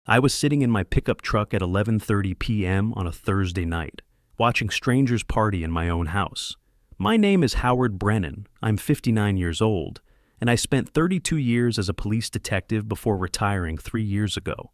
I was sitting in my pickup truck at 11:30 p.m. on a Thursday night, watching strangers party in my own house. My name is Howard Brennan. I'm 59 years old, and I spent 32 years as a police detective before retiring 3 years ago.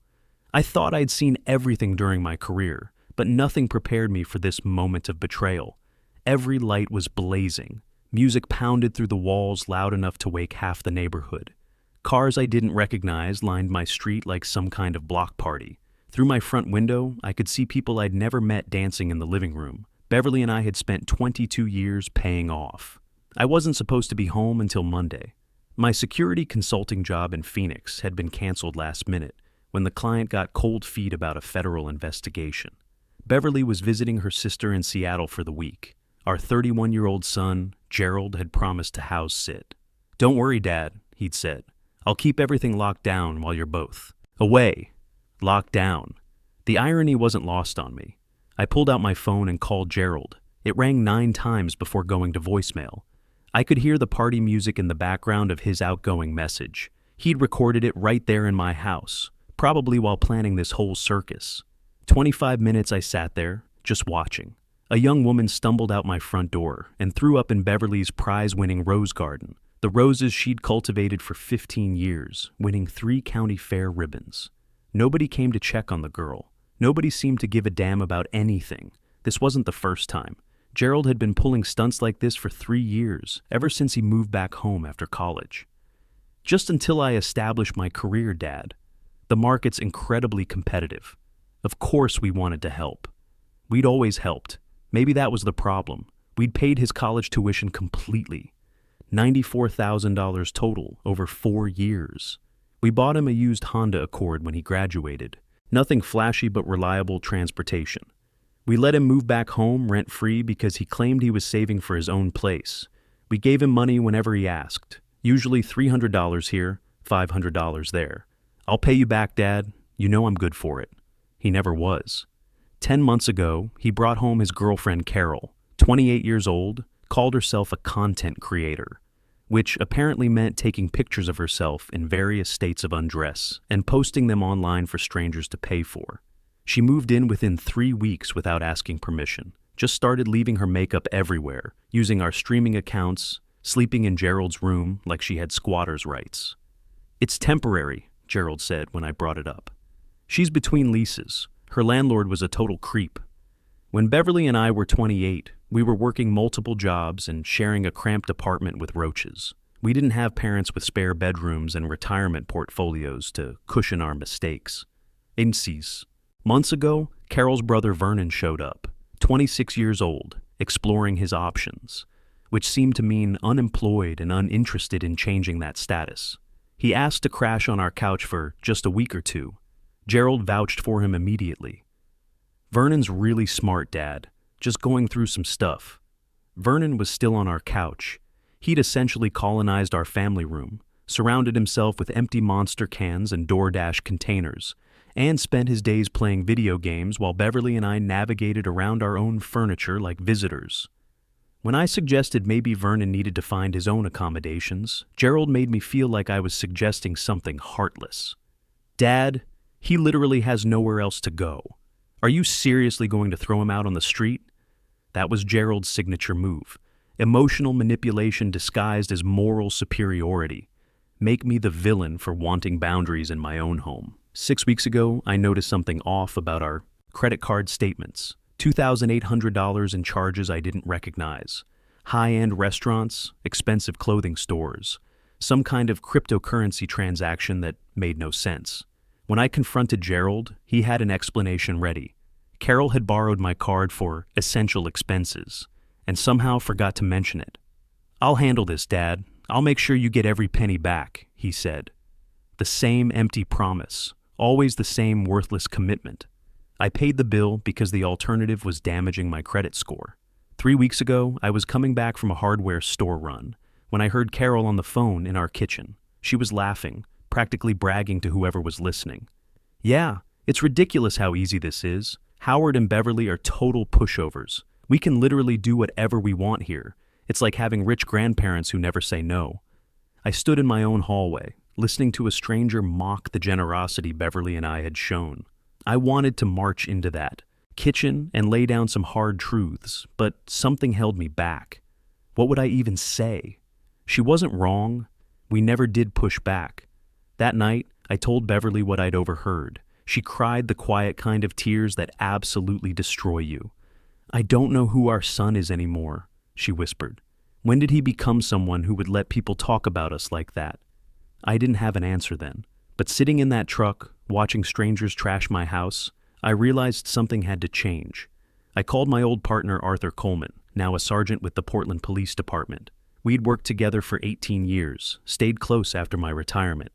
I thought I'd seen everything during my career, but nothing prepared me for this moment of betrayal. Every light was blazing. Music pounded through the walls loud enough to wake half the neighborhood. Cars I didn't recognize lined my street like some kind of block party. Through my front window, I could see people I'd never met dancing in the living room. Beverly and I had spent 22 years paying off. I wasn't supposed to be home until Monday. My security consulting job in Phoenix had been canceled last minute when the client got cold feet about a federal investigation. Beverly was visiting her sister in Seattle for the week. Our 31-year-old son, Gerald, had promised to house sit. "Don't worry, Dad," he'd said. "I'll keep everything locked down while you're both away." Locked down. The irony wasn't lost on me. I pulled out my phone and called Gerald. It rang 9 times before going to voicemail. I could hear the party music in the background of his outgoing message. He'd recorded it right there in my house, probably while planning this whole circus. 25 minutes I sat there, just watching. A young woman stumbled out my front door and threw up in Beverly's prize-winning rose garden, the roses she'd cultivated for 15 years, winning 3 county fair ribbons. Nobody came to check on the girl. Nobody seemed to give a damn about anything. This wasn't the first time. Gerald had been pulling stunts like this for 3 years, ever since he moved back home after college. "Just until I established my career, Dad. The market's incredibly competitive. Of course we wanted to help. We'd always helped. Maybe that was the problem. We'd paid his college tuition completely. $94,000 total over 4 years. We bought him a used Honda Accord when he graduated. Nothing flashy but reliable transportation. We let him move back home rent-free because he claimed he was saving for his own place. We gave him money whenever he asked, usually $300 here, $500 there. 'I'll pay you back, Dad. You know I'm good for it.' He never was. 10 months ago, he brought home his girlfriend Carol, 28 years old, called herself a content creator, which apparently meant taking pictures of herself in various states of undress and posting them online for strangers to pay for. She moved in within 3 weeks without asking permission, just started leaving her makeup everywhere, using our streaming accounts, sleeping in Gerald's room like she had squatter's rights. "It's temporary," Gerald said when I brought it up. "She's between leases. Her landlord was a total creep." When Beverly and I were 28, we were working multiple jobs and sharing a cramped apartment with roaches. We didn't have parents with spare bedrooms and retirement portfolios to cushion our mistakes. Incies. Months ago, Carol's brother Vernon showed up, 26 years old, exploring his options, which seemed to mean unemployed and uninterested in changing that status. He asked to crash on our couch for just a week or two. Gerald vouched for him immediately. "Vernon's really smart, Dad. Just going through some stuff." Vernon was still on our couch. He'd essentially colonized our family room, surrounded himself with empty Monster cans and DoorDash containers, and spent his days playing video games while Beverly and I navigated around our own furniture like visitors. When I suggested maybe Vernon needed to find his own accommodations, Gerald made me feel like I was suggesting something heartless. "Dad, he literally has nowhere else to go. Are you seriously going to throw him out on the street?" That was Gerald's signature move. Emotional manipulation disguised as moral superiority. Make me the villain for wanting boundaries in my own home. 6 weeks ago, I noticed something off about our credit card statements. $2,800 in charges I didn't recognize. High-end restaurants, expensive clothing stores. Some kind of cryptocurrency transaction that made no sense. When I confronted Gerald, he had an explanation ready. Carol had borrowed my card for essential expenses, and somehow forgot to mention it. "I'll handle this, Dad. I'll make sure you get every penny back," he said. The same empty promise, always the same worthless commitment. I paid the bill because the alternative was damaging my credit score. 3 weeks ago, I was coming back from a hardware store run when I heard Carol on the phone in our kitchen. She was laughing, practically bragging to whoever was listening. "Yeah, it's ridiculous how easy this is. Howard and Beverly are total pushovers. We can literally do whatever we want here. It's like having rich grandparents who never say no." I stood in my own hallway, listening to a stranger mock the generosity Beverly and I had shown. I wanted to march into that kitchen and lay down some hard truths, but something held me back. What would I even say? She wasn't wrong. We never did push back. That night, I told Beverly what I'd overheard. She cried the quiet kind of tears that absolutely destroy you. "I don't know who our son is anymore," she whispered. "When did he become someone who would let people talk about us like that?" I didn't have an answer then, but sitting in that truck, watching strangers trash my house, I realized something had to change. I called my old partner Arthur Coleman, now a sergeant with the Portland Police Department. We'd worked together for 18 years, stayed close after my retirement.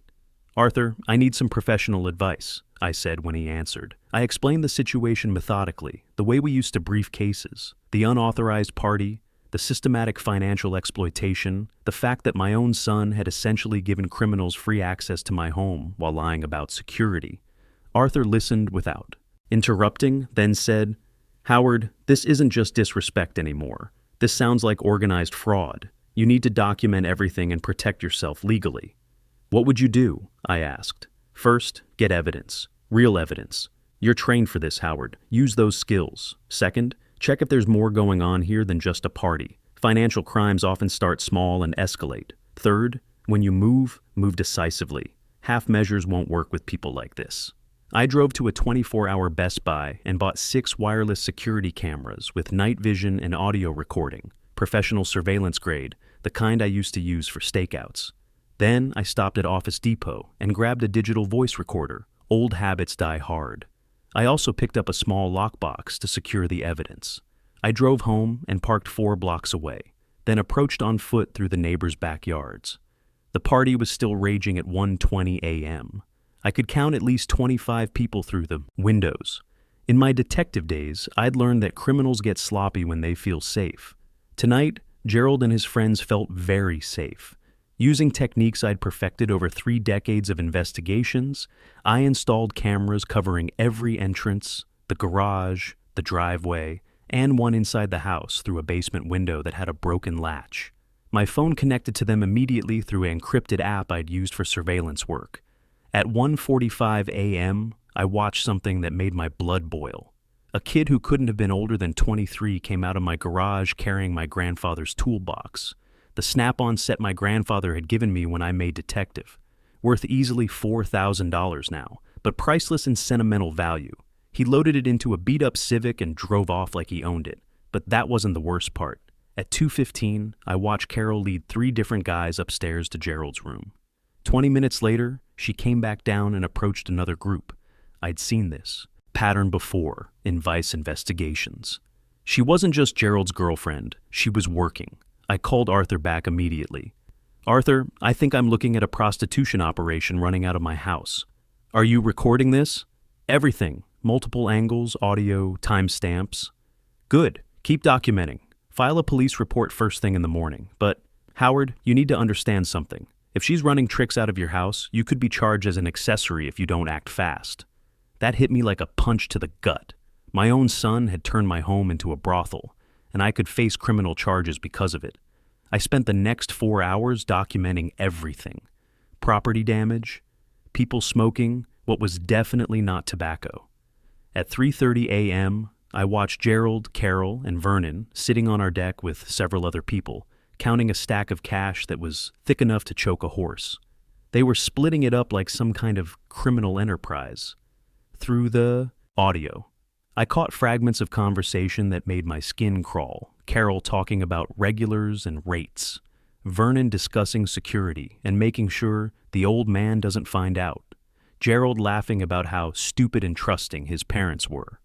"Arthur, I need some professional advice," I said when he answered. I explained the situation methodically, the way we used to brief cases, the unauthorized party, the systematic financial exploitation, the fact that my own son had essentially given criminals free access to my home while lying about security. Arthur listened without interrupting, then said, "Howard, this isn't just disrespect anymore. This sounds like organized fraud. You need to document everything and protect yourself legally." "What would you do?" I asked. "First, get evidence. Real evidence. You're trained for this, Howard. Use those skills. Second, check if there's more going on here than just a party. Financial crimes often start small and escalate. Third, when you move decisively. Half measures won't work with people like this." I drove to a 24-hour Best Buy and bought 6 wireless security cameras with night vision and audio recording, professional surveillance grade, the kind I used to use for stakeouts. Then I stopped at Office Depot and grabbed a digital voice recorder. Old habits die hard. I also picked up a small lockbox to secure the evidence. I drove home and parked 4 blocks away, then approached on foot through the neighbors' backyards. The party was still raging at 1:20 a.m. I could count at least 25 people through the windows. In my detective days, I'd learned that criminals get sloppy when they feel safe. Tonight, Gerald and his friends felt very safe. Using techniques I'd perfected over 3 decades of investigations, I installed cameras covering every entrance, the garage, the driveway, and one inside the house through a basement window that had a broken latch. My phone connected to them immediately through an encrypted app I'd used for surveillance work. At 1:45 a.m., I watched something that made my blood boil. A kid who couldn't have been older than 23 came out of my garage carrying my grandfather's toolbox. The snap-on set my grandfather had given me when I made detective. Worth easily $4,000 now, but priceless in sentimental value. He loaded it into a beat-up Civic and drove off like he owned it. But that wasn't the worst part. At 2:15, I watched Carol lead 3 different guys upstairs to Gerald's room. 20 minutes later, she came back down and approached another group. I'd seen this pattern before in Vice investigations. She wasn't just Gerald's girlfriend, she was working. I called Arthur back immediately. "Arthur, I think I'm looking at a prostitution operation running out of my house. Are you recording this?" "Everything. Multiple angles, audio, timestamps." "Good. Keep documenting. File a police report first thing in the morning. But, Howard, you need to understand something. If she's running tricks out of your house, you could be charged as an accessory if you don't act fast." That hit me like a punch to the gut. My own son had turned my home into a brothel, and I could face criminal charges because of it. I spent the next 4 hours documenting everything. Property damage, people smoking what was definitely not tobacco. At 3:30 a.m., I watched Gerald, Carol, and Vernon sitting on our deck with several other people, counting a stack of cash that was thick enough to choke a horse. They were splitting it up like some kind of criminal enterprise. Through the audio, I caught fragments of conversation that made my skin crawl. Carol talking about regulars and rates. Vernon discussing security and making sure the old man doesn't find out. Gerald laughing about how stupid and trusting his parents were.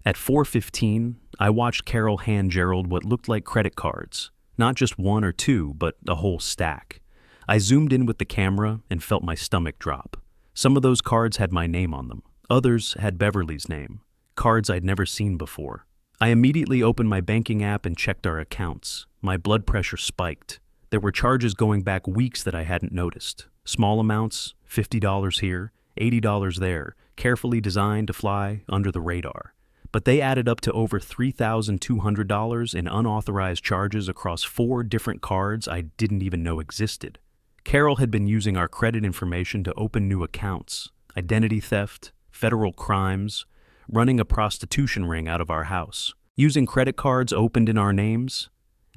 At 4:15, I watched Carol hand Gerald what looked like credit cards. Not just 1 or 2, but a whole stack. I zoomed in with the camera and felt my stomach drop. Some of those cards had my name on them. Others had Beverly's name. Cards I'd never seen before. I immediately opened my banking app and checked our accounts. My blood pressure spiked. There were charges going back weeks that I hadn't noticed. Small amounts, $50 here, $80 there, carefully designed to fly under the radar. But they added up to over $3,200 in unauthorized charges across 4 different cards I didn't even know existed. Carol had been using our credit information to open new accounts, identity theft, federal crimes, running a prostitution ring out of our house, using credit cards opened in our names.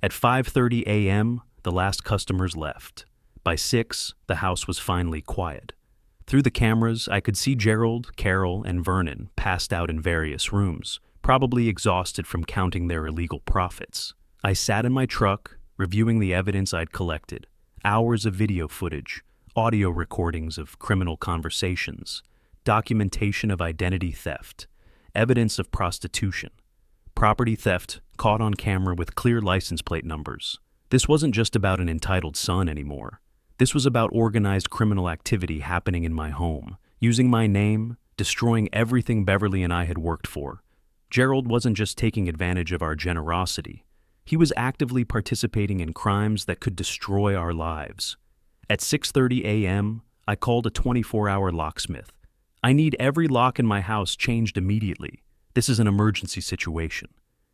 At 5:30 a.m., the last customers left. By 6, the house was finally quiet. Through the cameras, I could see Gerald, Carol, and Vernon passed out in various rooms, probably exhausted from counting their illegal profits. I sat in my truck, reviewing the evidence I'd collected. Hours of video footage, audio recordings of criminal conversations, documentation of identity theft, evidence of prostitution, property theft caught on camera with clear license plate numbers. This wasn't just about an entitled son anymore. This was about organized criminal activity happening in my home, using my name, destroying everything Beverly and I had worked for. Gerald wasn't just taking advantage of our generosity. He was actively participating in crimes that could destroy our lives. At 6:30 a.m., I called a 24-hour locksmith. I need every lock in my house changed immediately. This is an emergency situation.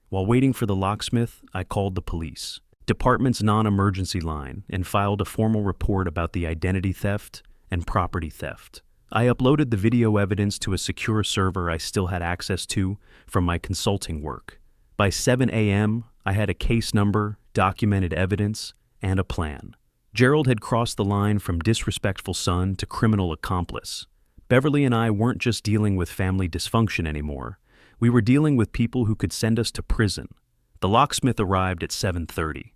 While waiting for the locksmith, I called the police, department's non-emergency line, and filed a formal report about the identity theft and property theft. I uploaded the video evidence to a secure server I still had access to from my consulting work. By 7 a.m., I had a case number, documented evidence, and a plan. Gerald had crossed the line from disrespectful son to criminal accomplice. Beverly and I weren't just dealing with family dysfunction anymore. We were dealing with people who could send us to prison. The locksmith arrived at 7:30.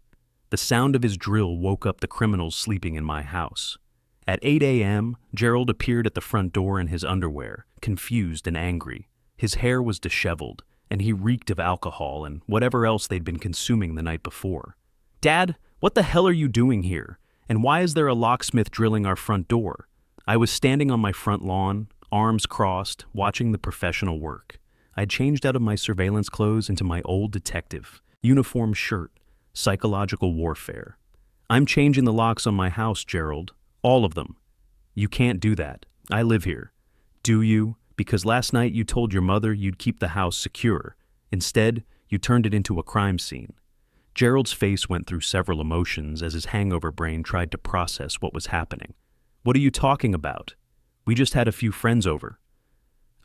The sound of his drill woke up the criminals sleeping in my house. At 8 a.m., Gerald appeared at the front door in his underwear, confused and angry. His hair was disheveled, and he reeked of alcohol and whatever else they'd been consuming the night before. "Dad, what the hell are you doing here? And why is there a locksmith drilling our front door?" I was standing on my front lawn, arms crossed, watching the professional work. I'd changed out of my surveillance clothes into my old detective, uniform shirt, psychological warfare. "I'm changing the locks on my house, Gerald. All of them." "You can't do that. I live here." "Do you? Because last night you told your mother you'd keep the house secure. Instead, you turned it into a crime scene." Gerald's face went through several emotions as his hangover brain tried to process what was happening. "What are you talking about? We just had a few friends over."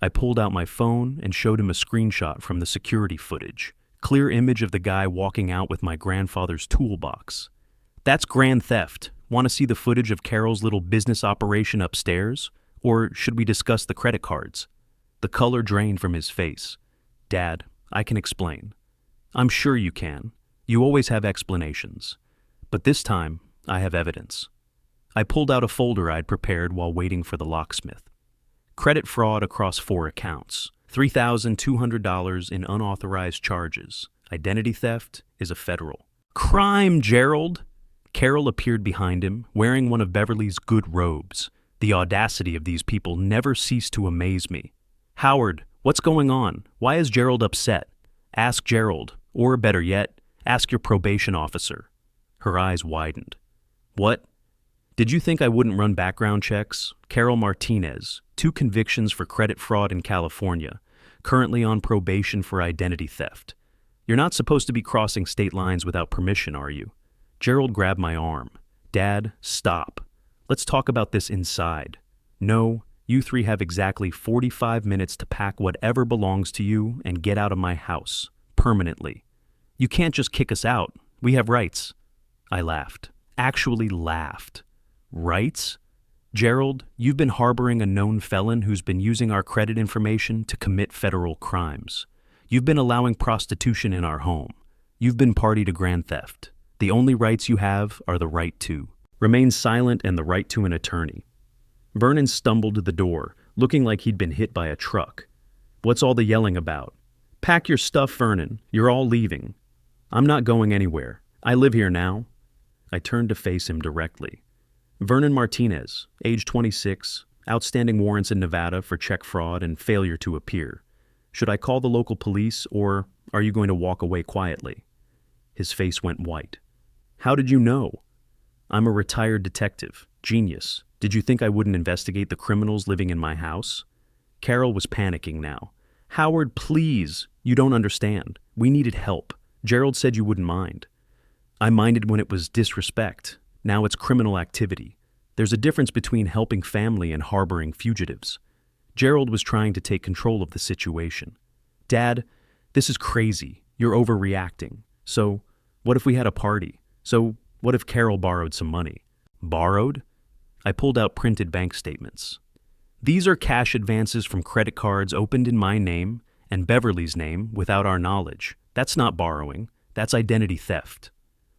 I pulled out my phone and showed him a screenshot from the security footage. Clear image of the guy walking out with my grandfather's toolbox. "That's grand theft. Want to see the footage of Carol's little business operation upstairs? Or should we discuss the credit cards?" The color drained from his face. "Dad, I can explain." "I'm sure you can. You always have explanations. But this time, I have evidence." I pulled out a folder I'd prepared while waiting for the locksmith. Credit fraud across 4 accounts. $3,200 in unauthorized charges. Identity theft is a federal. "Crime, Gerald!" Carol appeared behind him, wearing one of Beverly's good robes. The audacity of these people never ceased to amaze me. "Howard, what's going on? Why is Gerald upset? Ask Gerald, or better yet, ask your probation officer." Her eyes widened. "What? Did you think I wouldn't run background checks? Carol Martinez, 2 convictions for credit fraud in California, currently on probation for identity theft. You're not supposed to be crossing state lines without permission, are you?" Gerald grabbed my arm. "Dad, stop. Let's talk about this inside. No, you 3 have exactly 45 minutes to pack whatever belongs to you and get out of my house, permanently. You can't just kick us out. We have rights." I laughed. Actually laughed. "Rights? Gerald, you've been harboring a known felon who's been using our credit information to commit federal crimes. You've been allowing prostitution in our home. You've been party to grand theft. The only rights you have are the right to remain silent and the right to an attorney." Vernon stumbled to the door, looking like he'd been hit by a truck. "What's all the yelling about?" "Pack your stuff, Vernon. You're all leaving." "I'm not going anywhere. I live here now." I turned to face him directly. "Vernon Martinez, age 26, outstanding warrants in Nevada for check fraud and failure to appear. Should I call the local police, or are you going to walk away quietly?" His face went white. "How did you know?" "I'm a retired detective. Genius. Did you think I wouldn't investigate the criminals living in my house?" Carol was panicking now. "Howard, please. You don't understand. We needed help. Gerald said you wouldn't mind." "I minded when it was disrespect. Now it's criminal activity. There's a difference between helping family and harboring fugitives. Gerald was trying to take control of the situation. Dad, this is crazy. You're overreacting. So, what if we had a party? So, what if Carol borrowed some money? Borrowed? I pulled out printed bank statements. These are cash advances from credit cards opened in my name and Beverly's name without our knowledge. That's not borrowing. That's identity theft.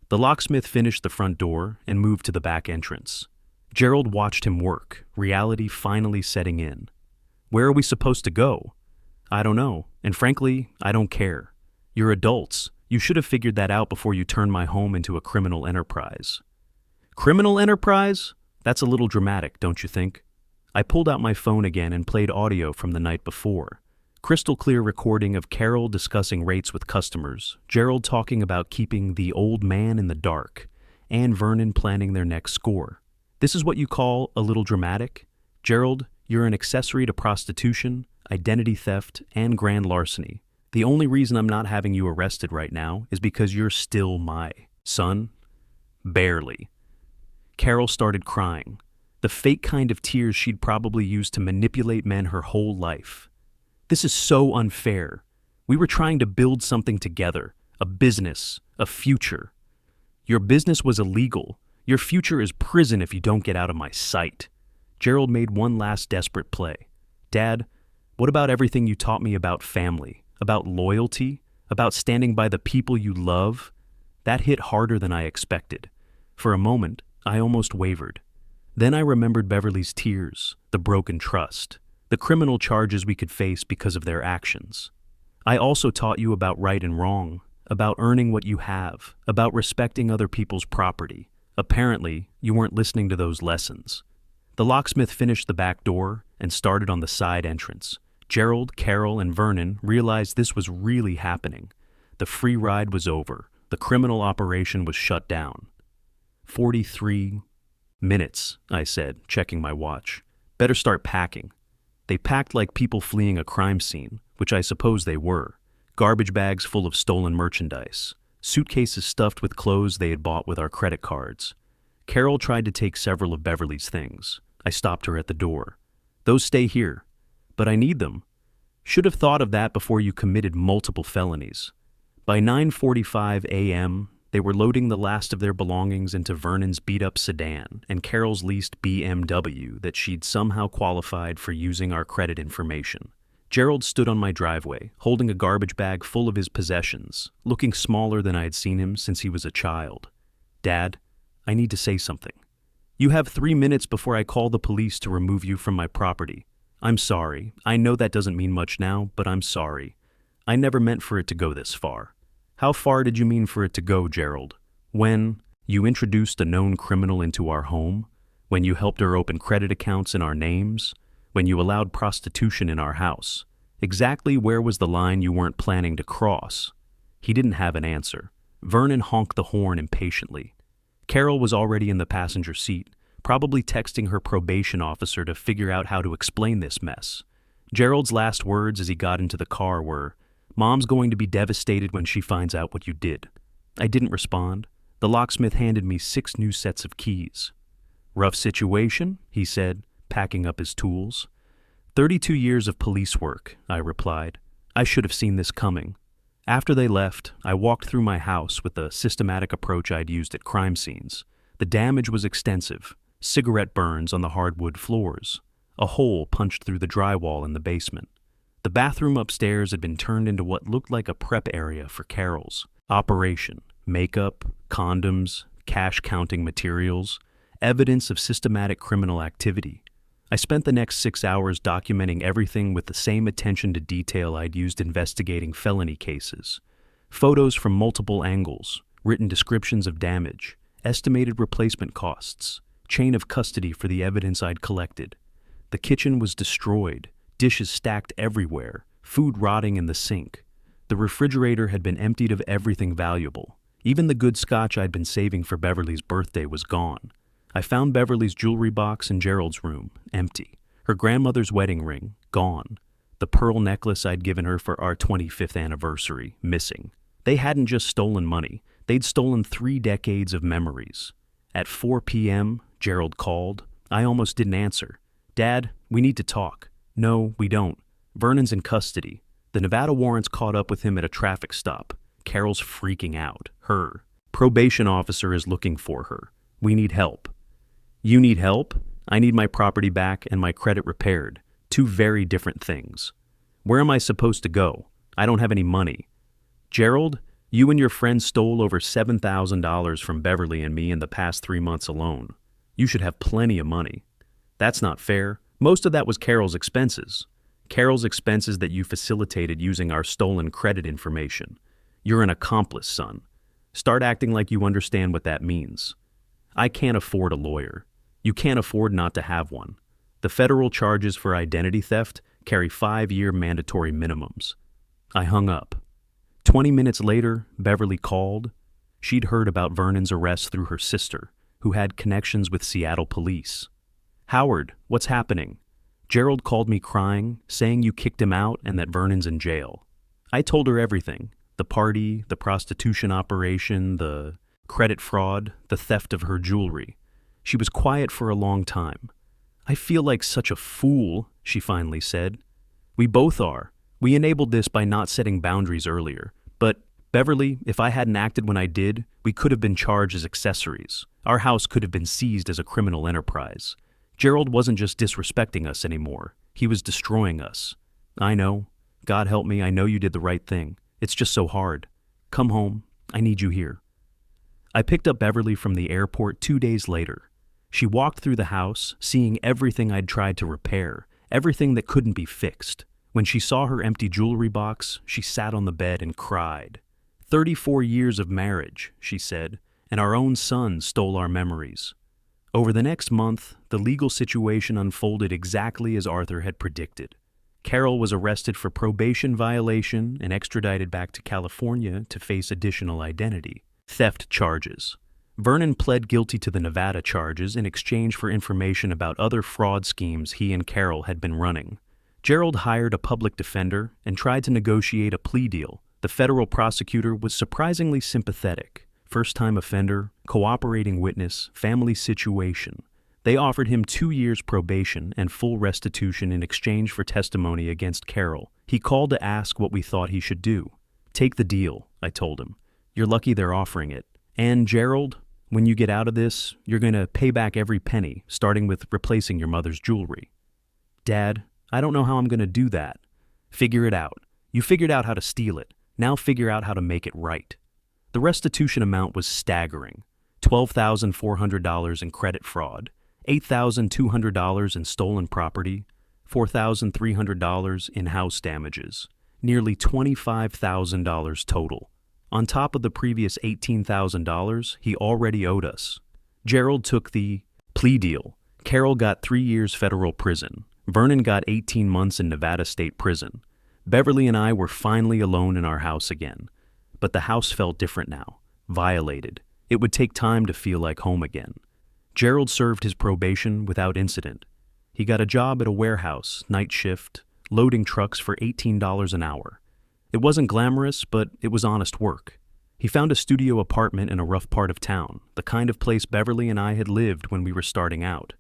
The locksmith finished the front door and moved to the back entrance. Gerald watched him work, reality finally setting in. Where are we supposed to go? I don't know, and frankly, I don't care. You're adults. You should have figured that out before you turned my home into a criminal enterprise. Criminal enterprise? That's a little dramatic, don't you think? I pulled out my phone again and played audio from the night before. Crystal clear recording of Carol discussing rates with customers, Gerald talking about keeping the old man in the dark, and Vernon planning their next score. This is what you call a little dramatic? Gerald, you're an accessory to prostitution, identity theft, and grand larceny. The only reason I'm not having you arrested right now is because you're still my son. Barely. Carol started crying. The fake kind of tears she'd probably used to manipulate men her whole life. This is so unfair. We were trying to build something together, a business, a future. Your business was illegal. Your future is prison if you don't get out of my sight. Gerald made one last desperate play. Dad, what about everything you taught me about family, about loyalty, about standing by the people you love? That hit harder than I expected. For a moment, I almost wavered. Then I remembered Beverly's tears, the broken trust, the criminal charges we could face because of their actions. I also taught you about right and wrong, about earning what you have, about respecting other people's property. Apparently, you weren't listening to those lessons. The locksmith finished the back door and started on the side entrance. Gerald, Carol, and Vernon realized this was really happening. The free ride was over. The criminal operation was shut down. 43 minutes, I said, checking my watch. Better start packing. They packed like people fleeing a crime scene, which I suppose they were. Garbage bags full of stolen merchandise. Suitcases stuffed with clothes they had bought with our credit cards. Carol tried to take several of Beverly's things. I stopped her at the door. Those stay here. But I need them. Should have thought of that before you committed multiple felonies. By 9:45 a.m., they were loading the last of their belongings into Vernon's beat-up sedan and Carol's leased BMW that she'd somehow qualified for using our credit information. Gerald stood on my driveway, holding a garbage bag full of his possessions, looking smaller than I had seen him since he was a child. Dad, I need to say something. You have 3 minutes before I call the police to remove you from my property. I'm sorry. I know that doesn't mean much now, but I'm sorry. I never meant for it to go this far. How far did you mean for it to go, Gerald? When you introduced a known criminal into our home? When you helped her open credit accounts in our names? When you allowed prostitution in our house? Exactly where was the line you weren't planning to cross? He didn't have an answer. Vernon honked the horn impatiently. Carol was already in the passenger seat, probably texting her probation officer to figure out how to explain this mess. Gerald's last words as he got into the car were, "Mom's going to be devastated when she finds out what you did." I didn't respond. The locksmith handed me 6 new sets of keys. "Rough situation," he said, packing up his tools. 32 years of police work, I replied. I should have seen this coming. After they left, I walked through my house with the systematic approach I'd used at crime scenes. The damage was extensive. Cigarette burns on the hardwood floors. A hole punched through the drywall in the basement. The bathroom upstairs had been turned into what looked like a prep area for Carol's operation. Makeup, condoms, cash-counting materials, evidence of systematic criminal activity. I spent the next 6 hours documenting everything with the same attention to detail I'd used investigating felony cases. Photos from multiple angles, written descriptions of damage, estimated replacement costs, chain of custody for the evidence I'd collected. The kitchen was destroyed, dishes stacked everywhere, food rotting in the sink. The refrigerator had been emptied of everything valuable. Even the good scotch I'd been saving for Beverly's birthday was gone. I found Beverly's jewelry box in Gerald's room, empty. Her grandmother's wedding ring, gone. The pearl necklace I'd given her for our 25th anniversary, missing. They hadn't just stolen money. They'd stolen 3 decades of memories. At 4 p.m., Gerald called. I almost didn't answer. Dad, we need to talk. No, we don't. Vernon's in custody. The Nevada warrants caught up with him at a traffic stop. Carol's freaking out. Her. Probation officer is looking for her. We need help. You need help? I need my property back and my credit repaired. Two very different things. Where am I supposed to go? I don't have any money. Gerald, you and your friend stole over $7,000 from Beverly and me in the past 3 months alone. You should have plenty of money. That's not fair. Most of that was Carol's expenses. Carol's expenses that you facilitated using our stolen credit information. You're an accomplice, son. Start acting like you understand what that means. I can't afford a lawyer. You can't afford not to have one. The federal charges for identity theft carry 5-year mandatory minimums. I hung up. 20 minutes later, Beverly called. She'd heard about Vernon's arrest through her sister, who had connections with Seattle police. Howard, what's happening? Gerald called me crying, saying you kicked him out and that Vernon's in jail. I told her everything. The party, the prostitution operation, the credit fraud, the theft of her jewelry. She was quiet for a long time. I feel like such a fool, she finally said. We both are. We enabled this by not setting boundaries earlier. But, Beverly, if I hadn't acted when I did, we could have been charged as accessories. Our house could have been seized as a criminal enterprise. Gerald wasn't just disrespecting us anymore. He was destroying us. I know. God help me, I know you did the right thing. It's just so hard. Come home. I need you here. I picked up Beverly from the airport 2 days later. She walked through the house, seeing everything I'd tried to repair, everything that couldn't be fixed. When she saw her empty jewelry box, she sat on the bed and cried. 34 years of marriage, she said, and our own son stole our memories. Over the next month, the legal situation unfolded exactly as Arthur had predicted. Carol was arrested for probation violation and extradited back to California to face additional identity theft charges. Vernon pled guilty to the Nevada charges in exchange for information about other fraud schemes he and Carol had been running. Gerald hired a public defender and tried to negotiate a plea deal. The federal prosecutor was surprisingly sympathetic. First-time offender, cooperating witness, family situation. They offered him 2 years probation and full restitution in exchange for testimony against Carol. He called to ask what we thought he should do. Take the deal, I told him. You're lucky they're offering it. And Gerald, when you get out of this, you're going to pay back every penny, starting with replacing your mother's jewelry. Dad, I don't know how I'm going to do that. Figure it out. You figured out how to steal it. Now figure out how to make it right. The restitution amount was staggering. $12,400 in credit fraud, $8,200 in stolen property, $4,300 in house damages, nearly $25,000 total. On top of the previous $18,000 he already owed us. Gerald took the plea deal. Carol got 3 years federal prison. Vernon got 18 months in Nevada State Prison. Beverly and I were finally alone in our house again. But the house felt different now, violated. It would take time to feel like home again. Gerald served his probation without incident. He got a job at a warehouse, night shift, loading trucks for $18 an hour. It wasn't glamorous, but it was honest work. He found a studio apartment in a rough part of town, the kind of place Beverly and I had lived when we were starting out.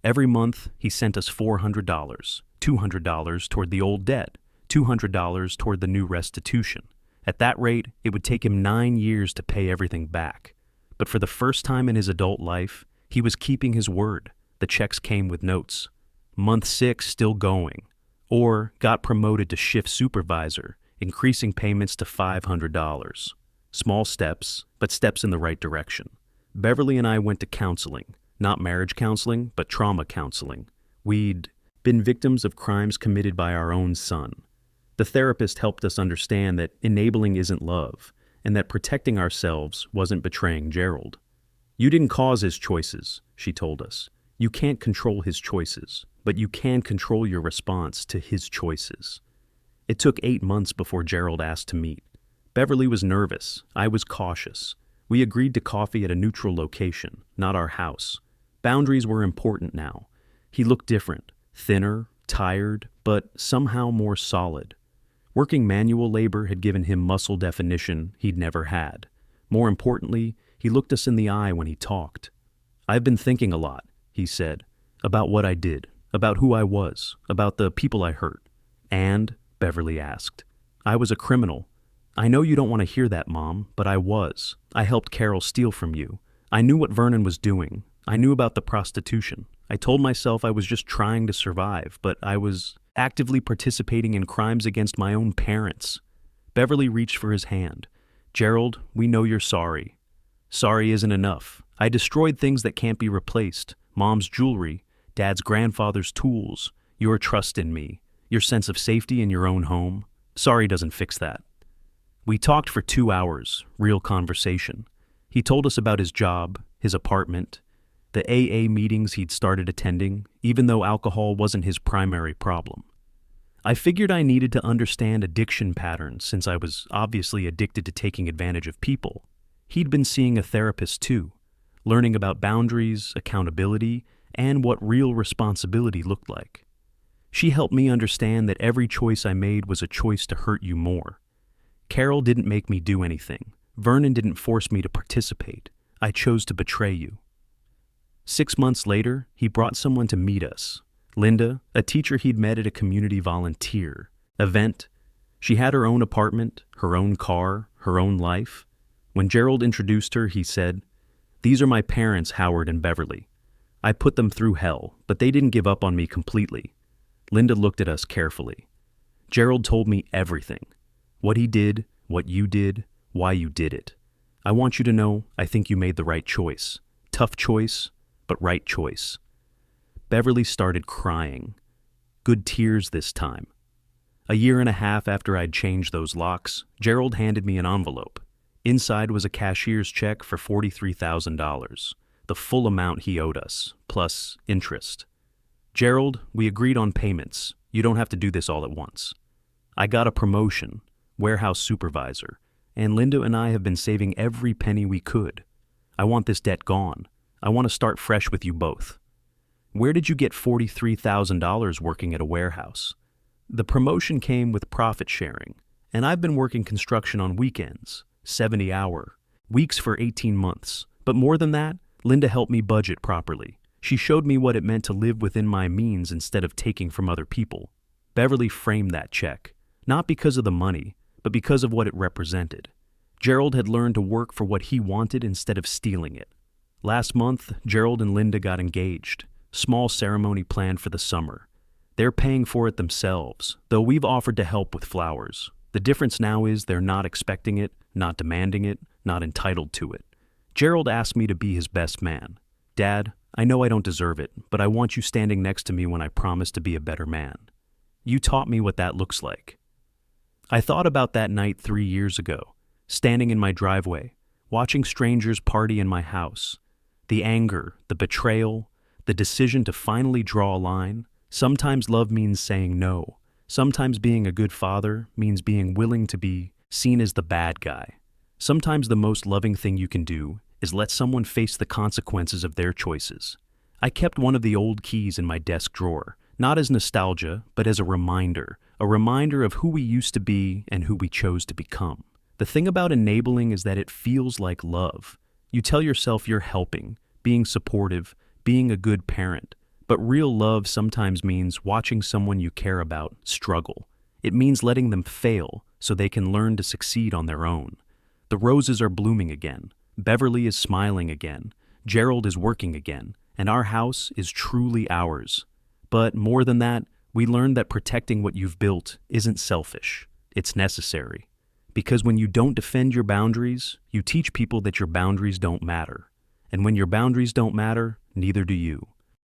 Every month, he sent us $400, $200 toward the old debt, $200 toward the new restitution. At that rate, it would take him 9 years to pay everything back. But for the first time in his adult life, he was keeping his word. The checks came with notes. Month 6 still going. Or got promoted to shift supervisor, increasing payments to $500. Small steps, but steps in the right direction. Beverly and I went to counseling. Not marriage counseling, but trauma counseling. We'd been victims of crimes committed by our own son. The therapist helped us understand that enabling isn't love, and that protecting ourselves wasn't betraying Gerald. You didn't cause his choices, she told us. You can't control his choices, but you can control your response to his choices. It took 8 months before Gerald asked to meet. Beverly was nervous. I was cautious. We agreed to coffee at a neutral location, not our house. Boundaries were important now. He looked different, thinner, tired, but somehow more solid. Working manual labor had given him muscle definition he'd never had. More importantly, he looked us in the eye when he talked. I've been thinking a lot, he said. About what I did, about who I was, about the people I hurt. And, Beverly asked, I was a criminal. I know you don't want to hear that, Mom, but I was. I helped Carol steal from you. I knew what Vernon was doing. I knew about the prostitution. I told myself I was just trying to survive, but I was actively participating in crimes against my own parents. Beverly reached for his hand. Gerald, we know you're sorry. Sorry isn't enough. I destroyed things that can't be replaced. Mom's jewelry, Dad's grandfather's tools, your trust in me, your sense of safety in your own home. Sorry doesn't fix that. We talked for 2 hours, real conversation. He told us about his job, his apartment, the AA meetings he'd started attending, even though alcohol wasn't his primary problem. I figured I needed to understand addiction patterns since I was obviously addicted to taking advantage of people. He'd been seeing a therapist too, learning about boundaries, accountability, and what real responsibility looked like. She helped me understand that every choice I made was a choice to hurt you more. Carol didn't make me do anything. Vernon didn't force me to participate. I chose to betray you. 6 months later, he brought someone to meet us. Linda, a teacher he'd met at a community volunteer event. She had her own apartment, her own car, her own life. When Gerald introduced her, he said, "These are my parents, Howard and Beverly. I put them through hell, but they didn't give up on me completely." Linda looked at us carefully. Gerald told me everything. What he did, what you did, why you did it. I want you to know I think you made the right choice. Tough choice, but right choice. Beverly started crying. Good tears this time. A year and a half after I'd changed those locks, Gerald handed me an envelope. Inside was a cashier's check for $43,000, the full amount he owed us, plus interest. Gerald, we agreed on payments. You don't have to do this all at once. I got a promotion, warehouse supervisor, and Linda and I have been saving every penny we could. I want this debt gone. I want to start fresh with you both. Where did you get $43,000 working at a warehouse? The promotion came with profit sharing, and I've been working construction on weekends, 70-hour, weeks for 18 months. But more than that, Linda helped me budget properly. She showed me what it meant to live within my means instead of taking from other people. Beverly framed that check, not because of the money, but because of what it represented. Gerald had learned to work for what he wanted instead of stealing it. Last month, Gerald and Linda got engaged. Small ceremony planned for the summer. They're paying for it themselves, though we've offered to help with flowers. The difference now is they're not expecting it, not demanding it, not entitled to it. Gerald asked me to be his best man. Dad, I know I don't deserve it, but I want you standing next to me when I promise to be a better man. You taught me what that looks like. I thought about that night 3 years ago, standing in my driveway, watching strangers party in my house. The anger, the betrayal, the decision to finally draw a line. Sometimes love means saying no. Sometimes being a good father means being willing to be seen as the bad guy. Sometimes the most loving thing you can do is let someone face the consequences of their choices. I kept one of the old keys in my desk drawer, not as nostalgia, but as a reminder of who we used to be and who we chose to become. The thing about enabling is that it feels like love. You tell yourself you're helping, being supportive, being a good parent, but real love sometimes means watching someone you care about struggle. It means letting them fail so they can learn to succeed on their own. The roses are blooming again. Beverly is smiling again. Gerald is working again, and our house is truly ours. But more than that, we learned that protecting what you've built isn't selfish. It's necessary. Because when you don't defend your boundaries, you teach people that your boundaries don't matter. And when your boundaries don't matter, neither do you.